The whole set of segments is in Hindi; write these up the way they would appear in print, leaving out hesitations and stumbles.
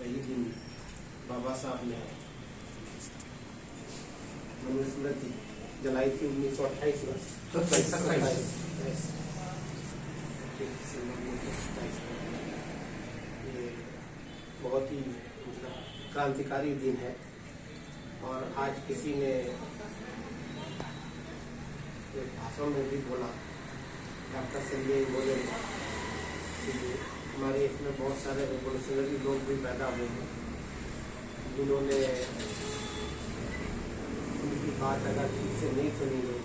वही दिन बाबा साहब ने मनुस्मृति जलाई थी 1928 में। ये बहुत ही क्रांतिकारी दिन है। और आज किसी ने एक भाषण में भी बोला, डॉक्टर संजय बोले कि हमारे इसमें बहुत सारे रेवोल्यूशनरी लोग भी पैदा हुए हैं जिन्होंने उनकी बात अगर ठीक से नहीं सुनी गई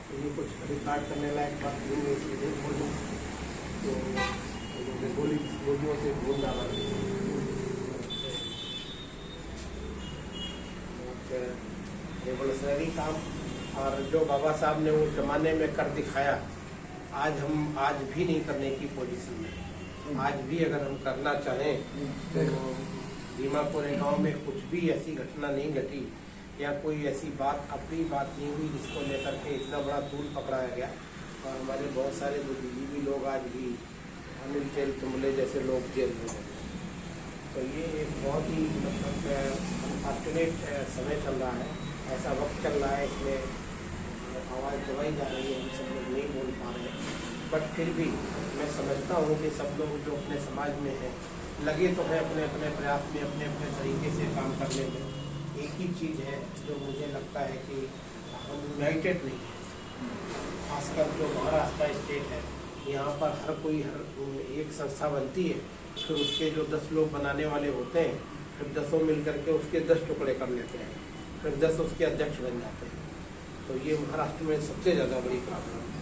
तो ये कुछ रिकॉर्ड करने लायक बात नहीं बोलूँ तो उन्होंने गोलियों से बोल डाला। रेवोल्यूशनरी काम और जो बाबा साहब ने उस जमाने में कर दिखाया, हम आज भी नहीं करने की पोजीशन में। आज भी अगर हम करना चाहें तो दीमापुर गांव में कुछ भी ऐसी घटना नहीं घटी या कोई ऐसी बात अपनी बात नहीं हुई जिसको लेकर के इतना बड़ा तूल पकड़ाया गया। और हमारे बहुत सारे बुद्धिजीवी लोग आज भी अनिल तेल तुमले जैसे लोग जेल में हैं। तो ये एक बहुत ही मतलब अनफॉर्चुनेट समय चल रहा है, ऐसा वक्त चल रहा है, इसमें आवाज़ दबाई जा रही है, हम सब लोग नहीं बोल पा रहे हैं। बट फिर भी मैं समझता हूँ कि सब लोग जो अपने समाज में हैं लगे तो हैं अपने अपने प्रयास में, अपने अपने तरीके से काम करने में। एक ही चीज़ है जो मुझे लगता है कि हम यूनाइटेड नहीं है। खासकर जो महाराष्ट्र स्टेट है, यहाँ पर हर एक संस्था बनती है, फिर उसके जो 10 लोग बनाने वाले होते हैं, फिर 10 मिल करके उसके 10 टुकड़े कर लेते हैं, फिर 10 उसके अध्यक्ष बन जाते हैं। तो ये महाराष्ट्र में सबसे ज़्यादा बड़ी प्रॉब्लम है।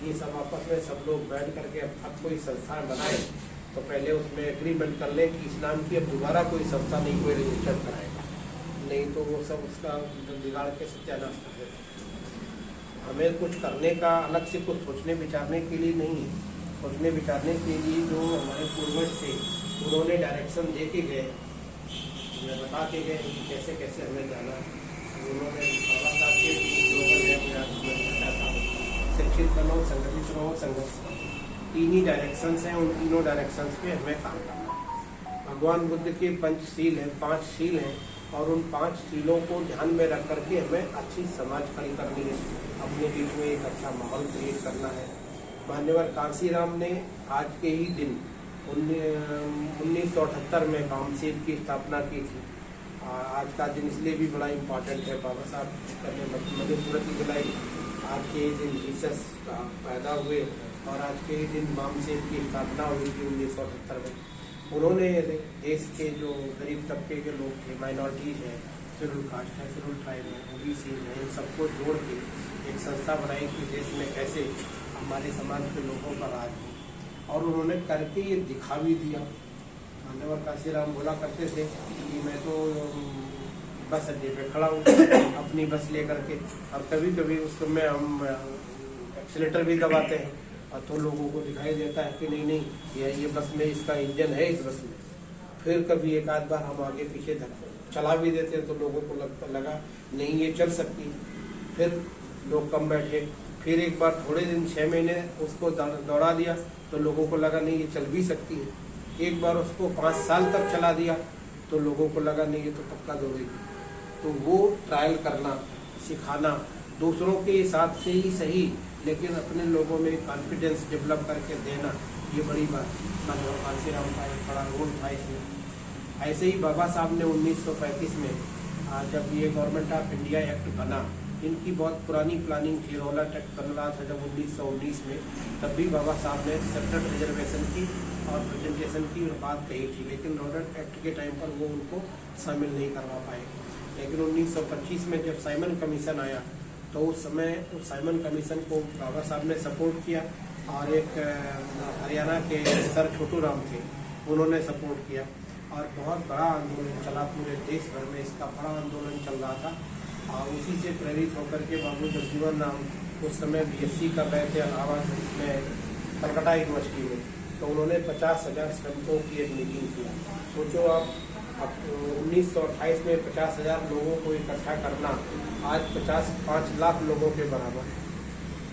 ये सब आपस में सब लोग बैठ करके अब कोई संस्था बनाए तो पहले उसमें एग्रीमेंट कर लें कि इस्लाम की अब दोबारा कोई संस्था नहीं कोई रजिस्टर कराएगा, नहीं तो वो सब उसका बिगाड़ के सत्यानाश कर देते। हमें कुछ करने का अलग से कुछ सोचने विचारने के लिए नहीं है, सोचने विचारने के लिए जो हमारे पूर्वज थे उन्होंने डायरेक्शन दे के गए, हमें बता के गए कि कैसे कैसे हमें जाना है। उन्होंने बाबा साहब के शिक्षित बनो, संगठित रहो, संघर्ष करो, 3 ही डायरेक्शंस हैं। उन तीनों डायरेक्शंस पे हमें काम करना है। भगवान बुद्ध के 5 शील हैं, 5 शील हैं, और उन 5 शीलों को ध्यान में रख करके हमें अच्छी समाज खड़ी करनी है, अपने बीच में एक अच्छा माहौल क्रिएट करना है। मान्यवर कांसीराम ने आज के ही दिन 1978 में काउंसिल की स्थापना की थी। आज का दिन इसलिए भी बड़ा इम्पोर्टेंट है, बाबा साहब ने मनुस्मृति जलाई, आज के ही दिन जीसस पैदा हुए और आज के ही दिन मामसेन की स्थापना हुई थी 1978 में। उन्होंने देश के जो गरीब तबके के लोग थे, माइनॉरिटीज हैं, शेड्यूल कास्ट है, शेड्यूल ट्राइब है, ओबीसी है, इन सबको जोड़ के एक संस्था बनाई कि देश में कैसे हमारे समाज के लोगों का राज हो, और उन्होंने करके ये दिखा भी दिया। मान्यवर कांसीराम बोला करते थे कि मैं तो बस अड्डे पे खड़ा हूँ अपनी बस लेकर के, और कभी कभी उसको में हम एक्सीलेटर भी दबाते हैं और तो लोगों को दिखाई देता है कि नहीं नहीं ये बस में इसका इंजन है, इस बस में। फिर कभी एक आध बार हम आगे पीछे चला भी देते हैं तो लोगों को लगा नहीं ये चल सकती है। फिर लोग कम बैठे, फिर एक बार थोड़े दिन 6 महीने उसको दौड़ा दिया तो लोगों को लगा नहीं ये चल भी सकती है। एक बार उसको 5 साल तक चला दिया तो लोगों को लगा नहीं ये तो पक्का दौड़ेगी। तो वो ट्रायल करना, सिखाना, दूसरों के साथ से ही सही लेकिन अपने लोगों में कॉन्फिडेंस डेवलप करके देना, ये बड़ी बात है। कांसीराम का एक बड़ा रोल था इसमें। ऐसे ही बाबा साहब ने 1935 में जब ये गवर्नमेंट ऑफ इंडिया एक्ट बना, इनकी बहुत पुरानी प्लानिंग थी। रौलट एक्ट बन रहा था जब 1919 में, तब भी बाबा साहब ने सेपरेट रिजर्वेशन की और प्रेजेंटेशन की बात कही थी, लेकिन रौलट एक्ट के टाइम पर वो उनको शामिल नहीं करवा पाए। लेकिन 1925 में जब साइमन कमीशन आया तो उस समय उस साइमन कमीशन को बाबा साहब ने सपोर्ट किया, और एक हरियाणा के सर छोटू राम थे, उन्होंने सपोर्ट किया, और बहुत बड़ा आंदोलन चला पूरे देश भर में। इसका बड़ा आंदोलन चल रहा था, और उसी से प्रेरित होकर के बाबू जगजीवन राम उस समय BSc कर रहे थे इलाहाबाद में कलकत्ता यूनिवर्सिटी में। तो उन्होंने 50,000 श्रमिकों की एक मीटिंग किया। सोचो आप, अब 1928 में 50,000 लोगों को इकट्ठा करना आज 5 लाख लोगों के बराबर है।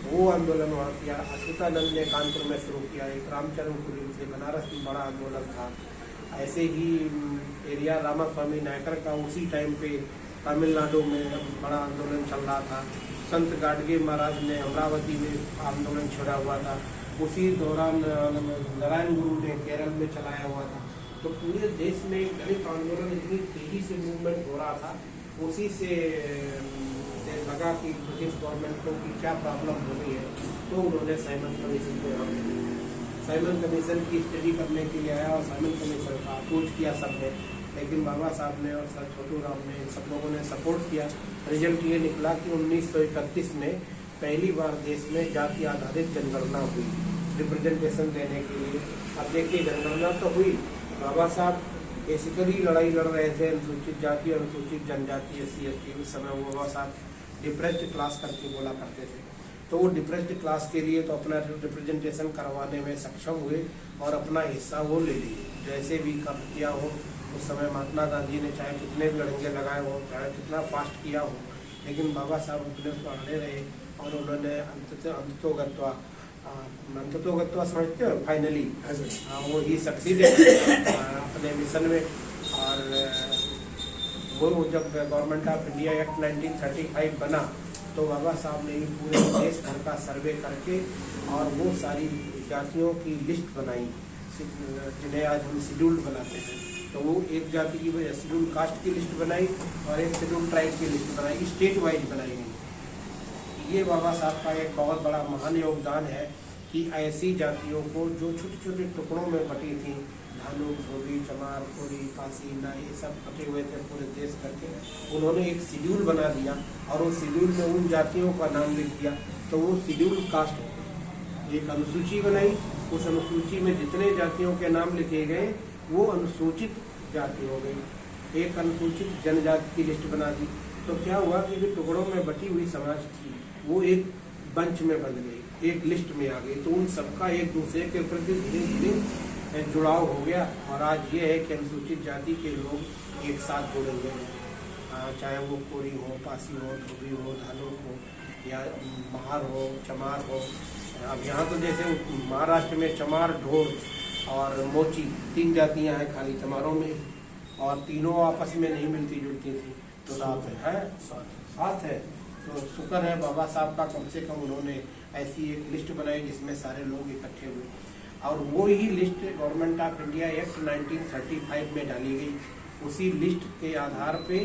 वो आंदोलन वहाँ किया। अच्युतानंद ने कानपुर में शुरू किया, एक रामचरणपुरी से बनारस में बड़ा आंदोलन था। ऐसे ही पेरियार रामास्वामी नायकर का उसी टाइम पे तमिलनाडु में बड़ा आंदोलन चल रहा था। संत गाडगे महाराज ने अमरावती में आंदोलन छेड़ा हुआ था। उसी दौरान नारायण गुरु ने केरल में चलाया हुआ था। तो पूरे देश में दलित आंदोलन इतनी तेजी से मूवमेंट हो रहा था। उसी से लगा कि ब्रिटिश गवर्नमेंट को कि क्या प्रॉब्लम हो रही है, तो उन्होंने साइमन कमीशन को यहाँ साइमन कमीशन की स्टडी करने के लिए आया और साइमन कमीशन का अप्रोच किया सबने, लेकिन बाबा साहब ने और सर छोटू राम ने, इन सब लोगों ने सपोर्ट किया। रिजल्ट ये निकला कि 1931 में पहली बार देश में जाति आधारित जनगणना हुई रिप्रेजेंटेशन देने के लिए। अब देखिए, जनगणना तो हुई, बाबा साहब बेसिकली लड़ाई लड़ रहे थे अनुसूचित जाति और अनुसूचित जनजाति SC/ST। उस समय वो बाबा साहब डिप्रेस्ड क्लास करके बोला करते थे। तो वो डिप्रेस्ड क्लास के लिए तो अपना रिप्रेजेंटेशन करवाने में सक्षम हुए और अपना हिस्सा वो ले लिए, जैसे भी कर किया हो। उस समय महात्मा गांधी ने चाहे कितने भी लड़के लगाए हो, चाहे कितना फास्ट किया हो, लेकिन बाबा साहब अपने पढ़ने रहे और उन्होंने अंततोगत्वा समझते हो फाइनली वो ही सक्सीड अपने मिशन में। और वो जब गवर्नमेंट ऑफ इंडिया एक्ट 1935 बना तो बाबा साहब ने पूरे देश भर का सर्वे करके और वो सारी जातियों की लिस्ट बनाई जिन्हें आज हम शेड्यूल्ड बनाते हैं। तो वो एक जाति की वजह शेड्यूल्ड कास्ट की लिस्ट बनाई और एक शेड्यूल्ड ट्राइब की लिस्ट बनाई, स्टेट वाइज बनाई गई। ये बाबा साहब का एक बहुत बड़ा महान योगदान है कि ऐसी जातियों को जो छोटे छोटे टुकड़ों में बटी थी, धानुक, धोबी, चमार, कोरी, पासी, ना, ये सब बटे हुए थे पूरे देश करके, उन्होंने एक शेड्यूल बना दिया और उस शेड्यूल में उन जातियों का नाम लिख दिया। तो वो शेड्यूल्ड कास्ट हो गई। एक अनुसूची बनाई, उस अनुसूची में जितने जातियों के नाम लिखे गए वो अनुसूचित जाति हो गई। एक अनुसूचित जनजाति की लिस्ट बना दी। तो क्या हुआ कि जो टुकड़ों में बटी हुई समाज थी वो एक बंच में बन गई, एक लिस्ट में आ गई। तो उन सबका एक दूसरे के प्रति धीरे धीरे जुड़ाव हो गया और आज ये है कि अनुसूचित जाति के लोग एक साथ जुड़े हुए हैं, चाहे वो कोरी हो, पासी हो, धोबी हो, धानुक हो या महार हो, चमार हो। अब यहाँ तो जैसे महाराष्ट्र में चमार, ढोर और मोची 3 जातियाँ हैं खाली चमारों में, और तीनों आपस में नहीं मिलती जुलती थी। तो साथ है। तो शुक्र है बाबा साहब का, कम से कम उन्होंने ऐसी एक लिस्ट बनाई जिसमें सारे लोग इकट्ठे हुए और वो ही list Government of India Act 1935 में डाली गई। उसी लिस्ट के आधार पे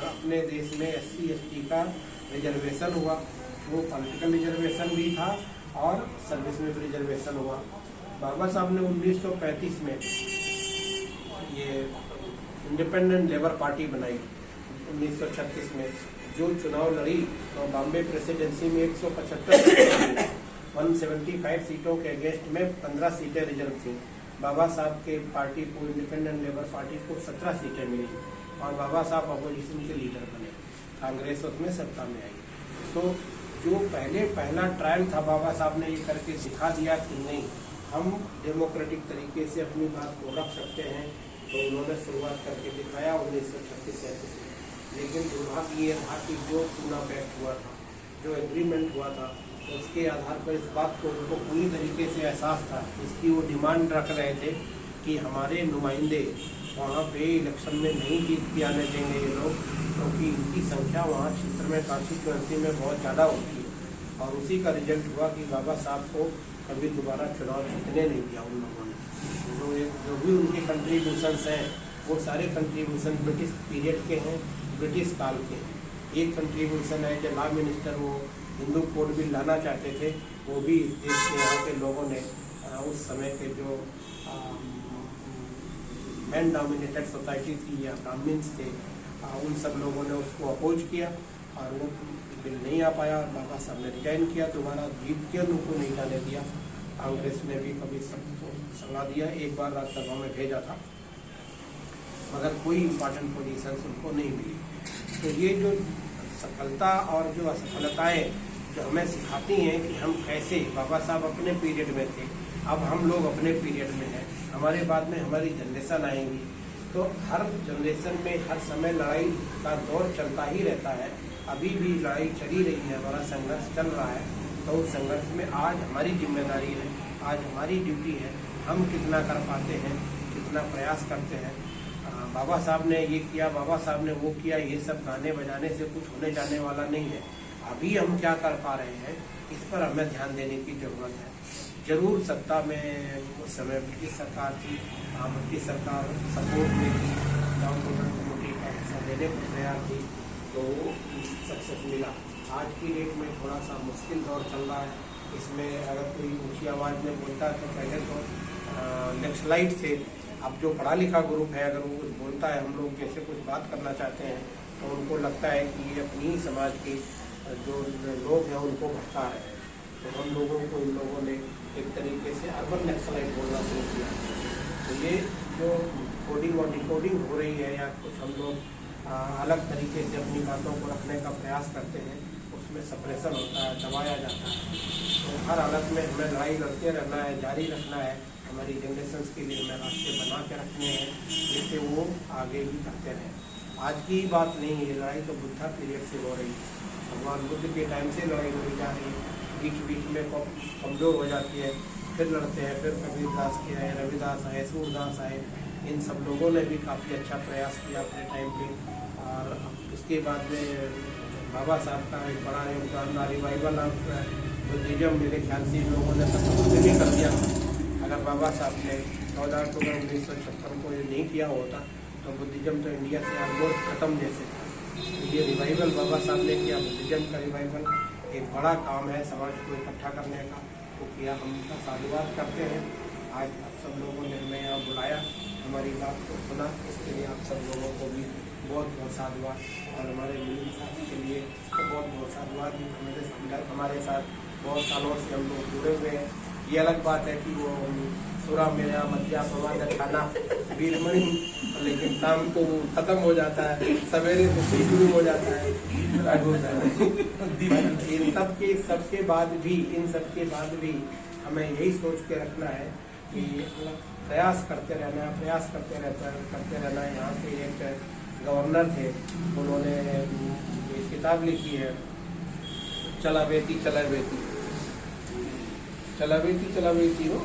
अपने देश में SC/ST का रिजर्वेशन हुआ। वो पॉलिटिकल रिजर्वेशन भी था और सर्विस में भी रिजर्वेशन हुआ। बाबा साहब ने 1935 में ये इंडिपेंडेंट लेबर पार्टी बनाई। 1936 में जो चुनाव लड़ी तो बॉम्बे प्रेसिडेंसी में 175 सीटों के अगेंस्ट में 15 सीटें रिजर्व थी। बाबा साहब के पार्टी को, इंडिपेंडेंट लेबर पार्टी को 17 सीटें मिली और बाबा साहब अपोजिशन के लीडर बने। कांग्रेस उसमें सत्ता में आई। तो जो पहला ट्रायल था, बाबा साहब ने ये करके दिखा दिया कि नहीं, हम डेमोक्रेटिक तरीके से अपनी बात को रख सकते हैं। तो उन्होंने शुरुआत करके दिखाया 1936 से। लेकिन दुर्भाग्य ये था कि जो पूरा पैक्ट हुआ था, जो एग्रीमेंट हुआ था, उसके आधार पर इस बात को उनको पूरी तरीके से एहसास था। इसकी वो डिमांड रख रहे थे कि हमारे नुमाइंदे वहाँ पे इलेक्शन में नहीं जीत के आने देंगे ये लोग, क्योंकि इनकी संख्या वहाँ क्षेत्र में कॉन्स्टिट्यूएंसी में बहुत ज़्यादा होती है। और उसी का रिजल्ट हुआ कि बाबा साहब को कभी दोबारा चुनाव जीतने नहीं दिया उन लोगों ने। जो भी उनके कंट्रीब्यूशंस हैं वो सारे कंट्रीब्यूशन ब्रिटिश पीरियड के हैं, ब्रिटिश काल के हैं। एक कंट्रीब्यूशन है जो लॉ मिनिस्टर वो हिंदू कोड बिल लाना चाहते थे, वो भी इस देश के यहाँ के लोगों ने उस समय के जो मैन डोमिनेटेड सोसाइटी थी या ब्राह्मण्स थे, उन सब लोगों ने उसको अपोज किया और वो बिल नहीं आ पाया और बाबा साहब ने रिजाइन किया। दोबारा जीत के उनको नहीं जाने दिया। कांग्रेस ने भी कभी सबको सलाह दिया, एक बार राज्यसभा में भेजा था, मगर कोई इम्पॉर्टेंट पोजीशन उनको नहीं मिली। तो ये जो सफलता और जो असफलताएं जो हमें सिखाती हैं कि हम कैसे, बाबा साहब अपने पीरियड में थे, अब हम लोग अपने पीरियड में हैं, हमारे बाद में हमारी जनरेशन आएंगी। तो हर जनरेशन में हर समय लड़ाई का दौर चलता ही रहता है। अभी भी लड़ाई चली रही है, हमारा संघर्ष चल रहा है। तो उस संघर्ष में आज हमारी जिम्मेदारी है, आज हमारी ड्यूटी है, हम कितना कर पाते हैं, कितना प्रयास करते हैं। बाबा साहब ने ये किया, बाबा साहब ने वो किया, ये सब गाने बजाने से कुछ होने जाने वाला नहीं है। अभी हम क्या कर पा रहे हैं, इस पर हमें ध्यान देने की जरूरत है। जरूर सत्ता में उस समय ब्रिटिश सरकार थी, ब्रिटिश सरकार सपोर्ट में थी, डाउन टोटल कम्युनिटी का हिस्सा देने को तैयार थी, तो सक्सेस मिला। आज की डेट में थोड़ा सा मुश्किल दौर चल रहा है। इसमें अगर कोई ऊंची आवाज़ में बोलता है तो पहले तो नक्सलाइट थे, अब जो पढ़ा लिखा ग्रुप है अगर वो कुछ बोलता है, हम लोग जैसे कुछ बात करना चाहते हैं तो उनको लगता है कि ये अपनी ही समाज के जो लोग हैं उनको भटका रहे हैं। तो हम लोगों को इन लोगों ने एक तरीके से अर्बन नक्सलाइट बोलना शुरू किया। तो ये जो कोडिंग और डिकोडिंग हो रही है या कुछ हम लोग अलग तरीके से अपनी बातों को रखने का प्रयास करते हैं, उसमें सप्रेशन होता है, दबाया जाता है। तो हर हालत में हमें लड़ाई लड़ते रहना है, जारी रखना है। हमारी जनरेशन्स के लिए हमें रास्ते बना के रखने हैं जिससे वो आगे भी करते रहें। आज की बात नहीं है, लड़ाई तो बुद्धा पीरियड से हो रही है, भगवान बुद्ध के टाइम से लड़ाई लड़ी जा रही है। बीच बीच में कमज़ोर हो जाती है, फिर लड़ते हैं। फिर कबीरदास के आए, रविदास आए, सूरदास आए, इन सब लोगों ने भी काफ़ी अच्छा प्रयास किया अपने टाइम पे। और उसके बाद में बाबा साहब का एक बड़ा योगदान था, रिवाइवल ऑफ बुद्धिज्म। मेरे ख्याल से इन लोगों ने सब भी कर दिया। अगर बाबा साहब ने 14 अक्टूबर 1956 को ये नहीं किया होता तो बुद्धिज्म तो इंडिया से ऑलमोस्ट खत्म जैसे था। ये रिवाइवल बाबा साहब ने किया, बुद्धिज्म का रिवाइवल एक बड़ा काम है समाज को इकट्ठा करने का, वो किया। हम उनका साधुवाद करते हैं। आज आप सब लोगों ने हमें यहाँ बुलाया, हमारी बात को सुना, इसके लिए आप सब लोगों को भी बहुत बहुत साधुवाद। और हमारे मिलिंद साहब के लिए तो बहुत बहुत साधुवाद। हमारे साथ बहुत सालों से हम लोग जुड़े हुए हैं। ये अलग बात है कि वो सुरा मेरा मध्या पवाद खाना बीरमणि, लेकिन शाम को वो खत्म हो जाता है, सवेरे से शुरू हो जाता है। इन सबके बाद भी हमें यही सोच के रखना है कि प्रयास करते रहना है। यहाँ पे एक गवर्नर थे, उन्होंने एक किताब लिखी है, चला बेटी हो।